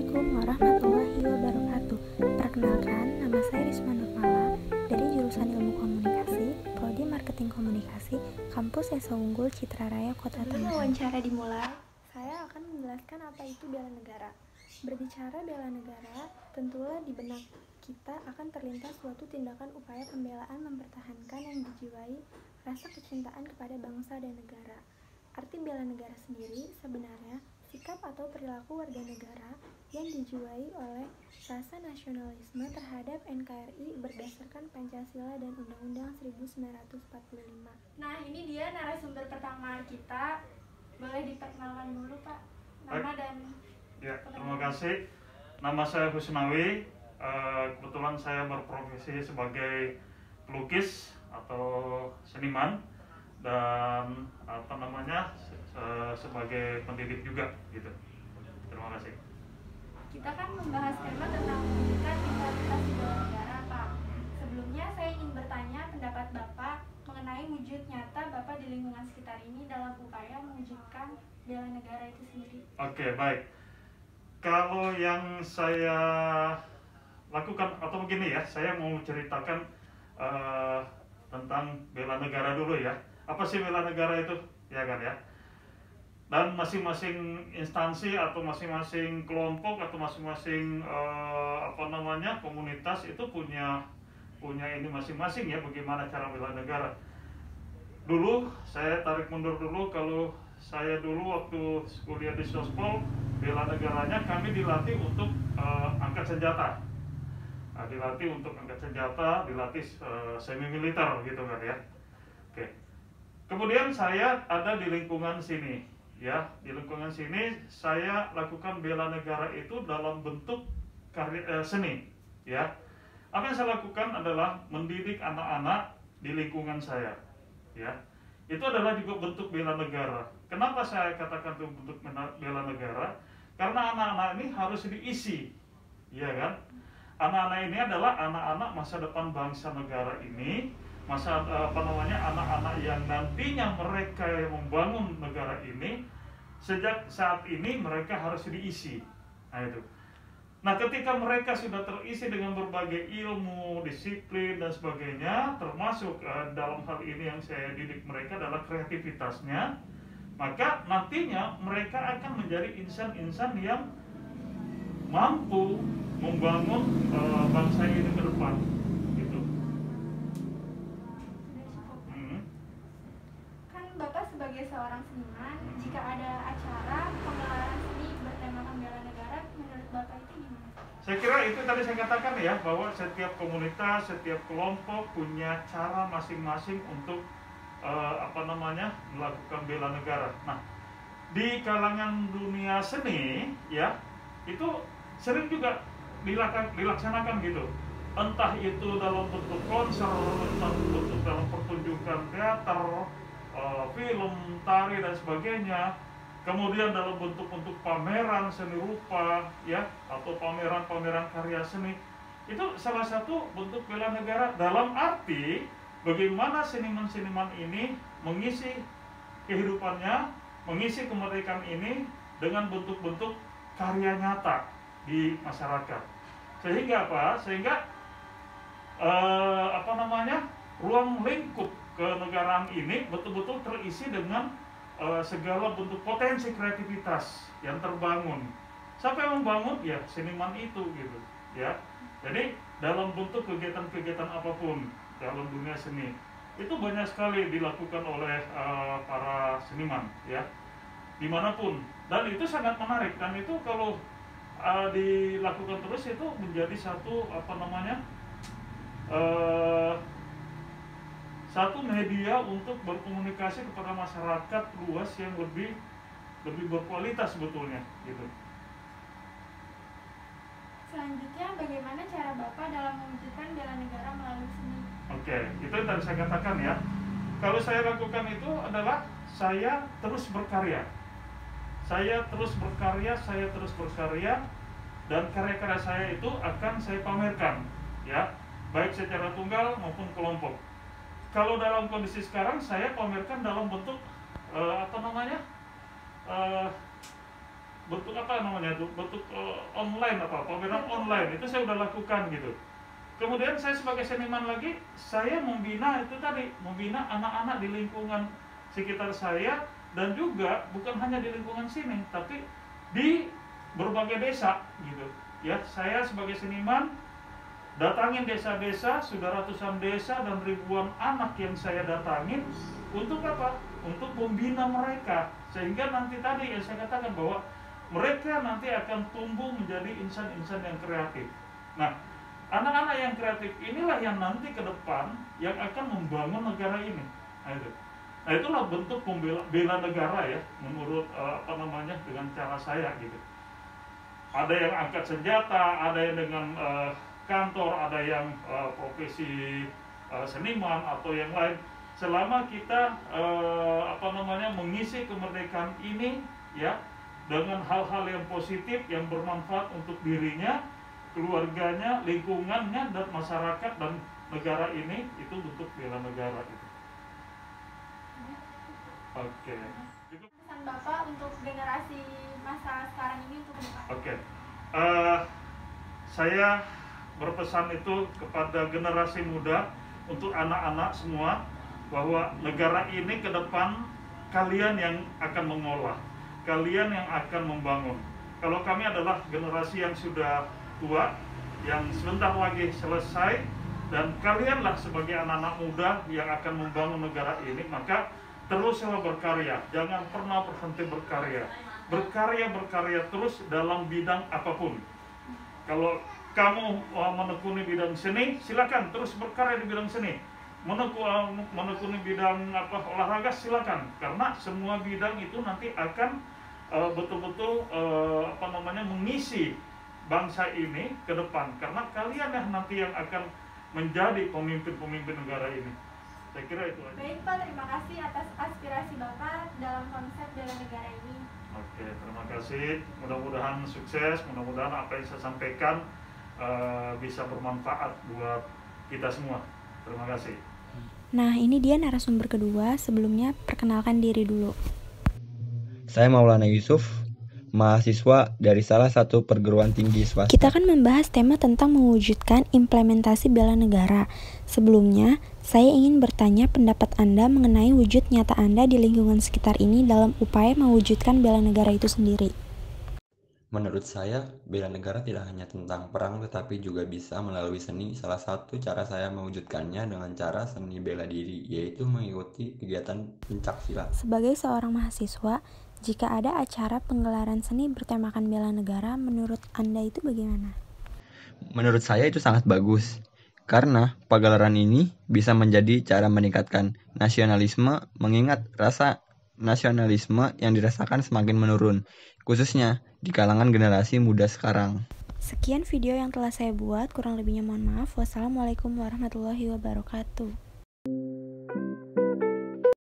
Assalamualaikum warahmatullahi wabarakatuh. Perkenalkan, nama saya Risma Nurmala dari jurusan Ilmu Komunikasi, Prodi Marketing Komunikasi, Kampus Esa Unggul Citra Raya Kota Tangerang. Wawancara dimulai, saya akan menjelaskan apa itu bela negara. Berbicara bela negara, tentulah di benak kita akan terlintas suatu tindakan upaya pembelaan mempertahankan yang dijiwai rasa kecintaan kepada bangsa dan negara. Arti bela negara sendiri sebenarnya sikap atau perilaku warga negara yang dijiwai oleh rasa nasionalisme terhadap NKRI berdasarkan Pancasila dan Undang-Undang 1945. Nah, ini dia narasumber pertama kita. Boleh diperkenalkan dulu, Pak, nama dan... Ya, terima kasih. Nama saya Husnawi. Kebetulan saya berprofesi sebagai pelukis atau seniman dan sebagai pendidik juga gitu. Terima kasih. Kita kan membahas tema tentang pendidikan integritas bela negara, Pak. Sebelumnya saya ingin bertanya pendapat Bapak mengenai wujud nyata Bapak di lingkungan sekitar ini dalam upaya mewujudkan bela negara itu sendiri. Oke, baik. Kalau yang saya lakukan atau begini ya, saya mau ceritakan tentang bela negara dulu ya. Apa sih bela negara itu? Ya kan ya. Dan masing-masing instansi atau masing-masing kelompok atau masing-masing komunitas itu punya ini masing-masing ya, bagaimana cara bela negara. Dulu saya tarik mundur dulu, kalau saya dulu waktu kuliah di Sospol, bela negaranya kami dilatih untuk angkat senjata. Dilatih untuk angkat senjata, dilatih semi militer gitu kan ya. Oke. Kemudian saya ada di lingkungan sini. Ya, di lingkungan sini saya lakukan bela negara itu dalam bentuk seni. Ya, apa yang saya lakukan adalah mendidik anak-anak di lingkungan saya. Ya, itu adalah juga bentuk bela negara. Kenapa saya katakan itu bentuk bela negara? Karena anak-anak ini harus diisi, ya kan? Anak-anak ini adalah anak-anak masa depan bangsa negara ini. Anak-anak yang nantinya mereka yang membangun negara ini, sejak saat ini mereka harus diisi. Nah itu. Nah, ketika mereka sudah terisi dengan berbagai ilmu, disiplin dan sebagainya, termasuk dalam hal ini yang saya didik mereka adalah kreativitasnya, maka nantinya mereka akan menjadi insan-insan yang mampu membangun bangsa ini ke depan. Bapak sebagai seorang seniman, jika ada acara pengelaran seni bertemakan bela negara, menurut Bapak itu gimana? Saya kira itu tadi saya katakan ya, bahwa setiap komunitas, setiap kelompok punya cara masing-masing untuk melakukan bela negara. Nah, di kalangan dunia seni ya, itu sering juga dilaksanakan gitu. Entah itu dalam bentuk konser, entah bentuk dalam pertunjukan teater, film, tari dan sebagainya. Kemudian dalam bentuk-bentuk pameran seni rupa ya, atau pameran-pameran karya seni. Itu salah satu bentuk bela negara dalam arti bagaimana seniman-seniman ini mengisi kehidupannya, mengisi kemerdekaan ini dengan bentuk-bentuk karya nyata di masyarakat. Sehingga apa? Sehingga ruang lingkup kenegaraan ini betul-betul terisi dengan segala bentuk potensi kreativitas yang terbangun. Siapa yang membangun? Ya seniman itu gitu ya. Jadi dalam bentuk kegiatan-kegiatan apapun dalam dunia seni itu banyak sekali dilakukan oleh para seniman ya, dimanapun, dan itu sangat menarik. Dan itu kalau dilakukan terus itu menjadi satu satu media untuk berkomunikasi kepada masyarakat luas yang lebih berkualitas sebetulnya gitu. Selanjutnya, bagaimana cara Bapak dalam mewujudkan bela negara melalui seni? Oke, itu yang tadi saya katakan ya. Kalau saya lakukan itu adalah saya terus berkarya. Saya terus berkarya dan karya-karya saya itu akan saya pamerkan ya, baik secara tunggal maupun kelompok. Kalau dalam kondisi sekarang saya pamerkan dalam bentuk bentuk apa namanya itu, bentuk online pameran online itu saya udah lakukan gitu. Kemudian saya sebagai seniman lagi, saya membina itu tadi, membina anak-anak di lingkungan sekitar saya, dan juga bukan hanya di lingkungan sini, tapi di berbagai desa gitu. Ya, saya sebagai seniman datangin desa-desa, sudah ratusan desa dan ribuan anak yang saya datangin untuk apa? Untuk membina mereka, sehingga nanti tadi yang saya katakan bahwa mereka nanti akan tumbuh menjadi insan-insan yang kreatif. Nah, anak-anak yang kreatif inilah yang nanti ke depan yang akan membangun negara ini. Nah, itulah bentuk bela negara ya, menurut dengan cara saya gitu. Ada yang angkat senjata, ada yang dengan kantor, ada yang profesi seniman atau yang lain. Selama kita mengisi kemerdekaan ini ya dengan hal-hal yang positif yang bermanfaat untuk dirinya, keluarganya, lingkungannya, dan masyarakat dan negara ini, itu bentuk bela negara itu. Oke. Pesan Bapak untuk generasi masa sekarang ini untuk Bapak. Oke. Saya berpesan itu kepada generasi muda, untuk anak-anak semua, bahwa negara ini ke depan kalian yang akan mengolah, kalian yang akan membangun. Kalau kami adalah generasi yang sudah tua, yang sebentar lagi selesai, dan kalianlah sebagai anak-anak muda yang akan membangun negara ini, maka teruslah berkarya, jangan pernah berhenti berkarya. Berkarya terus dalam bidang apapun. Kalau kamu menekuni bidang seni, silakan terus berkarya di bidang seni. Menekuni bidang olahraga, silakan, karena semua bidang itu nanti akan betul-betul mengisi bangsa ini ke depan, karena kalian yang nanti yang akan menjadi pemimpin negara ini. Saya kira itu aja. Baik Pak, terima kasih atas aspirasi Bapak dalam konsep bela negara ini. Oke, terima kasih. Mudah-mudahan sukses, mudah-mudahan apa yang saya sampaikan bisa bermanfaat buat kita semua. Terima kasih. Nah, ini dia narasumber kedua. Sebelumnya, perkenalkan diri dulu. Saya Maulana Yusuf, mahasiswa dari salah satu perguruan tinggi swasta. Kita akan membahas tema tentang mewujudkan implementasi bela negara. Sebelumnya, saya ingin bertanya pendapat Anda mengenai wujud nyata Anda di lingkungan sekitar ini dalam upaya mewujudkan bela negara itu sendiri. Menurut saya, bela negara tidak hanya tentang perang tetapi juga bisa melalui seni. Salah satu cara saya mewujudkannya dengan cara seni bela diri, yaitu mengikuti kegiatan pencaksilat. Sebagai seorang mahasiswa, jika ada acara penggelaran seni bertemakan bela negara, menurut Anda itu bagaimana? Menurut saya itu sangat bagus, karena pagelaran ini bisa menjadi cara meningkatkan nasionalisme, mengingat rasa nasionalisme yang dirasakan semakin menurun, khususnya di kalangan generasi muda sekarang. Sekian video yang telah saya buat, kurang lebihnya mohon maaf. Wassalamualaikum warahmatullahi wabarakatuh.